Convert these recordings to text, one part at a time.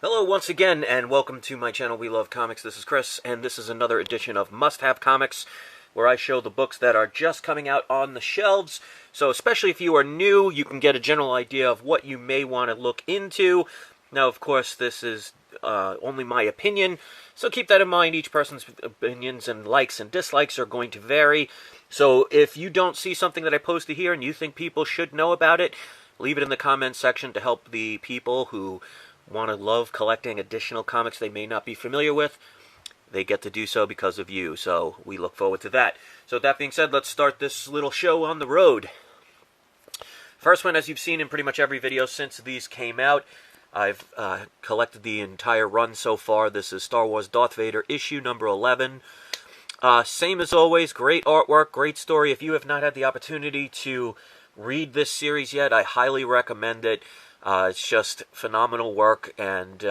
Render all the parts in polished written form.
Hello once again, and welcome to my channel, We Love Comics. This is Chris, and this is another edition of Must Have Comics, where I show the books that are just coming out on the shelves. So especially if you are new, you can get a general idea of what you may want to look into. Now, of course, this is only my opinion, so keep that in mind. Each person's opinions and likes and dislikes are going to vary. So if you don't see something that I posted here and you think people should know about it, leave it in the comments section to help the people who want to love collecting additional comics they may not be familiar with. They get to do so because of you, so we look forward to that. So with that being said, let's start this little show on the road. First one, as you've seen in pretty much every video since these came out, I've collected the entire run so far. This is Star Wars Darth Vader issue number 11. Same as always, great artwork, great story. If you have not had the opportunity to read this series yet, I highly recommend it. It's just phenomenal work, and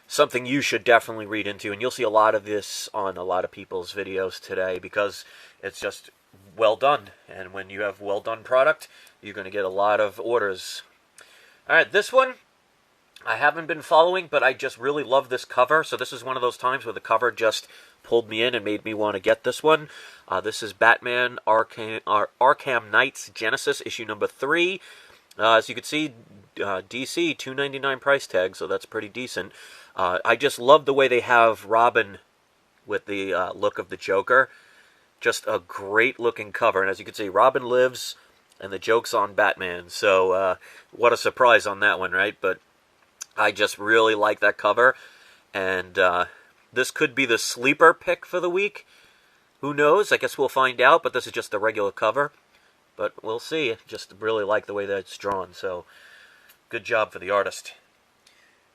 something you should definitely read into. And you'll see a lot of this on a lot of people's videos today because it's just well done. And when you have well done product, you're going to get a lot of orders. Alright, this one I haven't been following, but I just really love this cover. So this is one of those times where the cover just pulled me in and made me want to get this one. This is Batman Arkham Knight's Genesis, issue number 3. As you can see, DC, $2.99 price tag, so that's pretty decent. I just love the way they have Robin with the look of the Joker. Just a great looking cover, and as you can see, Robin lives, and the joke's on Batman. So, what a surprise on that one, right? But I just really like that cover, and this could be the sleeper pick for the week. Who knows? I guess we'll find out, but this is just the regular cover. But we'll see. Just really like the way that it's drawn, so good job for the artist.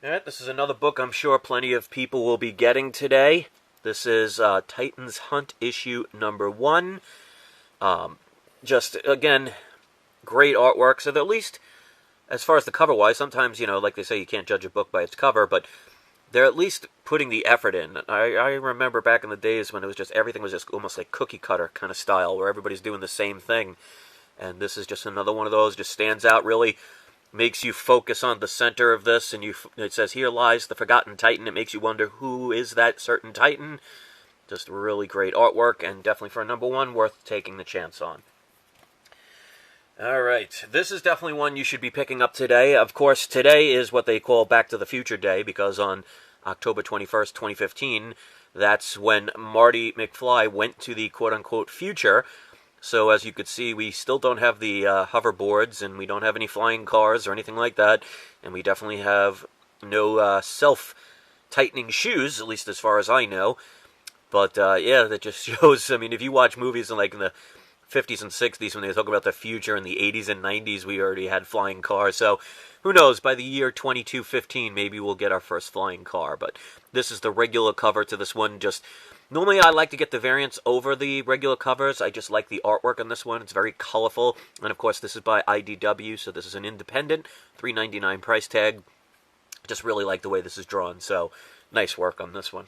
Alright, this is another book I'm sure plenty of people will be getting today. This is Titans Hunt issue number 1. Just, again, great artwork. So at least, as far as the cover-wise, sometimes, you know, like they say, you can't judge a book by its cover, but they're at least putting the effort in. I remember back in the days when it was just, everything was just almost like cookie-cutter kind of style, where everybody's doing the same thing. And this is just another one of those, just stands out, really makes you focus on the center of this, and it says, here lies the forgotten Titan. It makes you wonder, who is that certain Titan? Just really great artwork, and definitely for a number 1, worth taking the chance on. Alright, this is definitely one you should be picking up today. Of course, today is what they call Back to the Future Day, because on October 21st, 2015, that's when Marty McFly went to the quote-unquote future. So as you could see, we still don't have the hoverboards, and we don't have any flying cars or anything like that, and we definitely have no self-tightening shoes, at least as far as I know. But yeah, that just shows, I mean, if you watch movies in the 50s and 60s, when they talk about the future, in the 80s and 90s, we already had flying cars. So who knows, by the year 2215, maybe we'll get our first flying car. But this is the regular cover to this one. Just normally, I like to get the variants over the regular covers. I just like the artwork on this one. It's very colorful. And, of course, this is by IDW, so this is an independent, $3.99 price tag. Just really like the way this is drawn, so nice work on this one.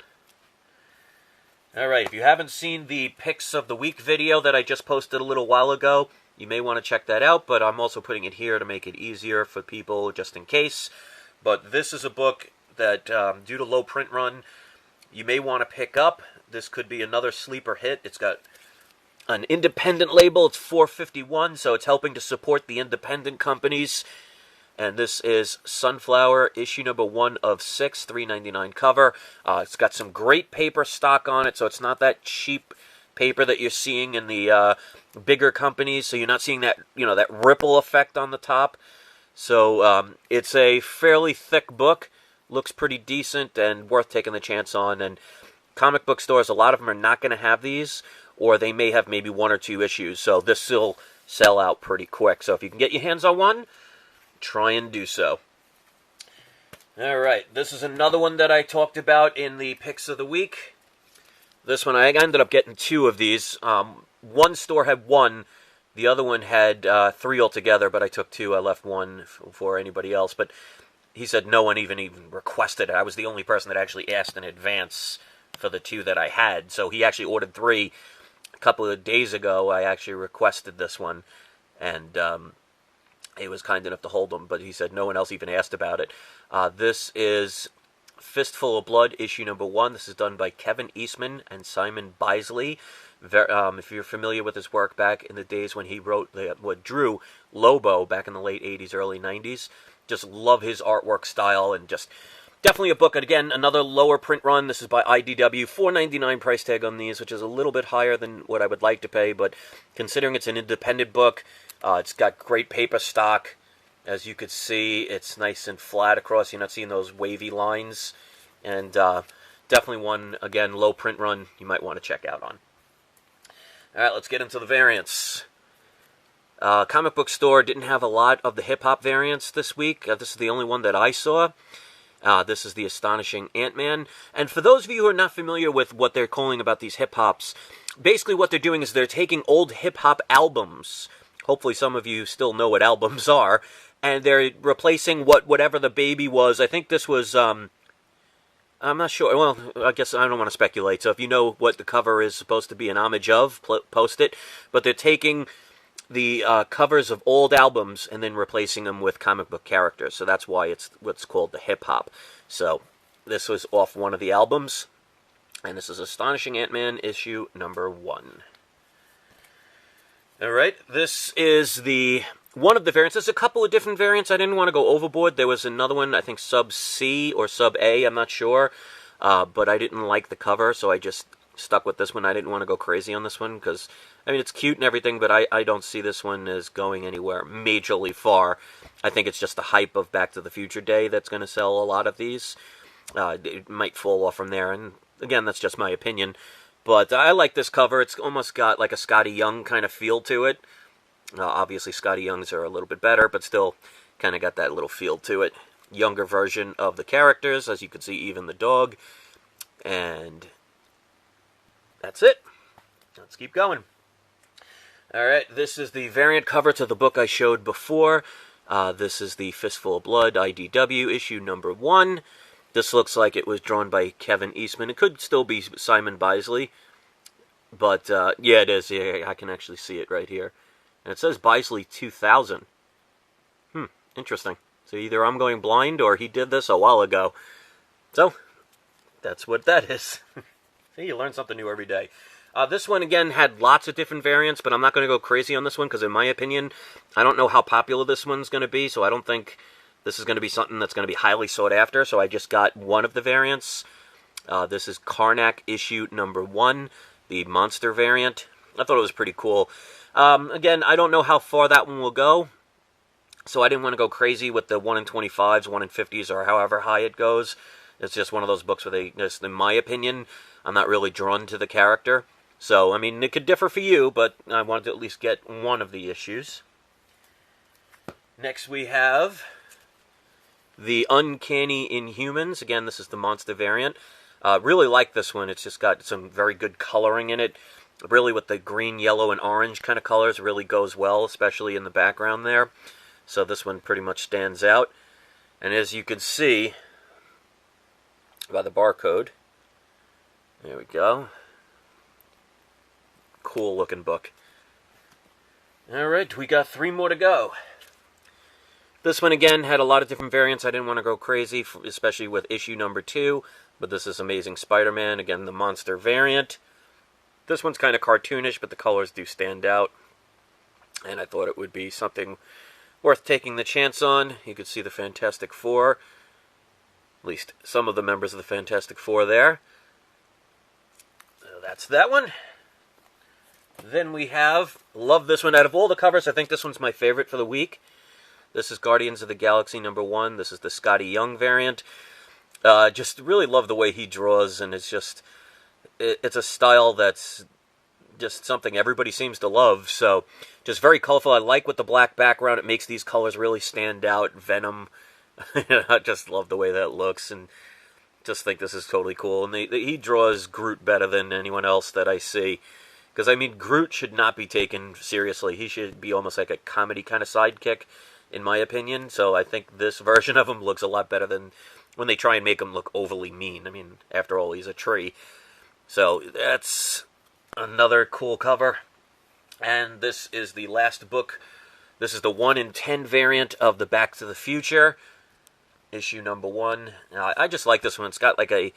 Alright, if you haven't seen the Picks of the Week video that I just posted a little while ago, you may want to check that out, but I'm also putting it here to make it easier for people, just in case. But this is a book that, due to low print run, you may want to pick up. This could be another sleeper hit. It's got an independent label. It's $4.51, so it's helping to support the independent companies. And this is Sunflower, issue number 1 of 6, $3.99 cover. It's got some great paper stock on it, so it's not that cheap paper that you're seeing in the bigger companies. So you're not seeing that, you know, that ripple effect on the top. So it's a fairly thick book. Looks pretty decent and worth taking the chance on. And comic book stores, a lot of them are not going to have these, or they may have maybe 1 or 2 issues. So this will sell out pretty quick. So if you can get your hands on one, try and do so. Alright, this is another one that I talked about in the Picks of the Week. This one, I ended up getting 2 of these. One store had 1, the other one had 3 altogether, but I took 2. I left 1 for anybody else. But he said no one even requested it. I was the only person that actually asked in advance for the 2 that I had. So he actually ordered 3. A couple of days ago, I actually requested this one, and he was kind enough to hold them, but he said no one else even asked about it. This is Fistful of Blood, issue number 1. This is done by Kevin Eastman and Simon Bisley. If you're familiar with his work back in the days when he drew Lobo back in the late 80s, early 90s, just love his artwork style, and just definitely a book. And again, another lower print run. This is by IDW, $4.99 price tag on these, which is a little bit higher than what I would like to pay, but considering it's an independent book, it's got great paper stock. As you could see, it's nice and flat across. You're not seeing those wavy lines. And definitely one, again, low print run you might want to check out on. All right, let's get into the variants. Comic Book Store didn't have a lot of the hip-hop variants this week. This is the only one that I saw. This is the Astonishing Ant-Man. And for those of you who are not familiar with what they're calling about these hip-hops, basically what they're doing is they're taking old hip-hop albums. Hopefully some of you still know what albums are. And they're replacing whatever the baby was. I think this was... I'm not sure. Well, I guess I don't want to speculate. So if you know what the cover is supposed to be an homage of, post it. But they're taking the covers of old albums and then replacing them with comic book characters. So that's why it's what's called the hip-hop. So this was off one of the albums. And this is Astonishing Ant-Man issue number 1. All right, this is one of the variants. There's a couple of different variants. I didn't want to go overboard. There was another one, I think Sub C or Sub A, I'm not sure. But I didn't like the cover, so I just stuck with this one. I didn't want to go crazy on this one because, I mean, it's cute and everything, but I don't see this one as going anywhere majorly far. I think it's just the hype of Back to the Future Day that's going to sell a lot of these. It might fall off from there, and again, that's just my opinion. But I like this cover. It's almost got like a Scotty Young kind of feel to it. Obviously, Scotty Youngs are a little bit better, but still kind of got that little feel to it. Younger version of the characters, as you can see, even the dog. And that's it. Let's keep going. All right, this is the variant cover to the book I showed before. This is the Fistful of Blood IDW issue number 1. This looks like it was drawn by Kevin Eastman. It could still be Simon Bisley. But, yeah, it is. Yeah, I can actually see it right here. And it says Bisley 2000. Interesting. So either I'm going blind or he did this a while ago. So, that's what that is. See, you learn something new every day. This one, again, had lots of different variants, but I'm not going to go crazy on this one because, in my opinion, I don't know how popular this one's going to be, so I don't think this is going to be something that's going to be highly sought after, so I just got one of the variants. This is Karnak issue number 1, the monster variant. I thought it was pretty cool. Again, I don't know how far that one will go, so I didn't want to go crazy with the 1 in 25s, 1 in 50s, or however high it goes. It's just one of those books where they, just in my opinion, I'm not really drawn to the character. So, I mean, it could differ for you, but I wanted to at least get one of the issues. Next we have the Uncanny Inhumans. Again, this is the monster variant. Really like this one. It's just got some very good coloring in it. Really with the green, yellow, and orange kind of colors really goes well, especially in the background there. So this one pretty much stands out. And as you can see by the barcode, there we go. Cool looking book. Alright, we got 3 more to go. This one, again, had a lot of different variants. I didn't want to go crazy, especially with issue number 2. But this is Amazing Spider-Man, again, the monster variant. This one's kind of cartoonish, but the colors do stand out. And I thought it would be something worth taking the chance on. You could see the Fantastic Four. At least some of the members of the Fantastic Four there. So that's that one. Then we have, love this one. Out of all the covers, I think this one's my favorite for the week. This is Guardians of the Galaxy number 1. This is the Scotty Young variant. Just really love the way he draws, and it's just, it's a style that's just something everybody seems to love. So, just very colorful. I like with the black background. It makes these colors really stand out. Venom. I just love the way that looks, and just think this is totally cool. And he draws Groot better than anyone else that I see. Because, I mean, Groot should not be taken seriously. He should be almost like a comedy kind of sidekick, in my opinion. So I think this version of him looks a lot better than when they try and make him look overly mean. I mean, after all, he's a tree. So that's another cool cover. And this is the last book. This is the 1 in 10 variant of the Back to the Future. issue number 1. I just like this one. It's got like a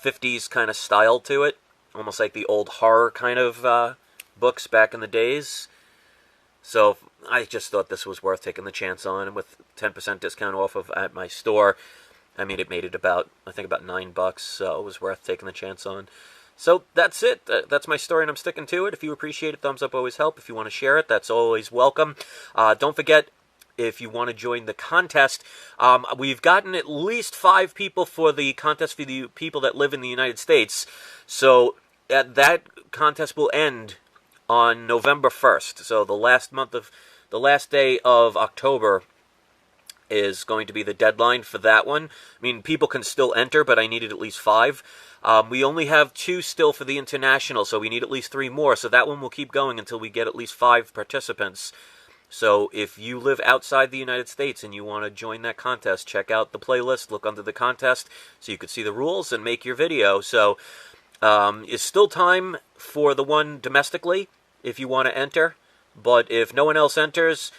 50s kind of style to it, almost like the old horror kind of books back in the days. So I just thought this was worth taking the chance on, and with 10% discount off of at my store, I mean, it made it about, I think, about $9, so it was worth taking the chance on. So that's it. That's my story, and I'm sticking to it. If you appreciate it, thumbs up always help. If you want to share it, that's always welcome. Don't forget, if you want to join the contest, we've gotten at least 5 people for the contest for the people that live in the United States. So that contest will end on November 1st. So the last day of October is going to be the deadline for that one. I mean, people can still enter, but I needed at least 5. We only have 2 still for the international, so we need at least 3 more. So that one will keep going until we get at least 5 participants. So if you live outside the United States and you want to join that contest, check out the playlist, look under the contest so you can see the rules and make your video. So it's still time for the one domestically if you want to enter. But if no one else enters,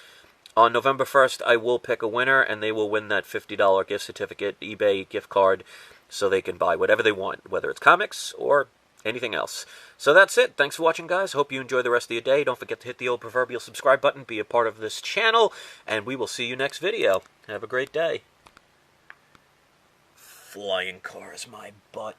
on November 1st, I will pick a winner, and they will win that $50 gift certificate, eBay gift card, so they can buy whatever they want, whether it's comics or anything else. So that's it. Thanks for watching, guys. Hope you enjoy the rest of your day. Don't forget to hit the old proverbial subscribe button, be a part of this channel, and we will see you next video. Have a great day. Flying cars, my butt.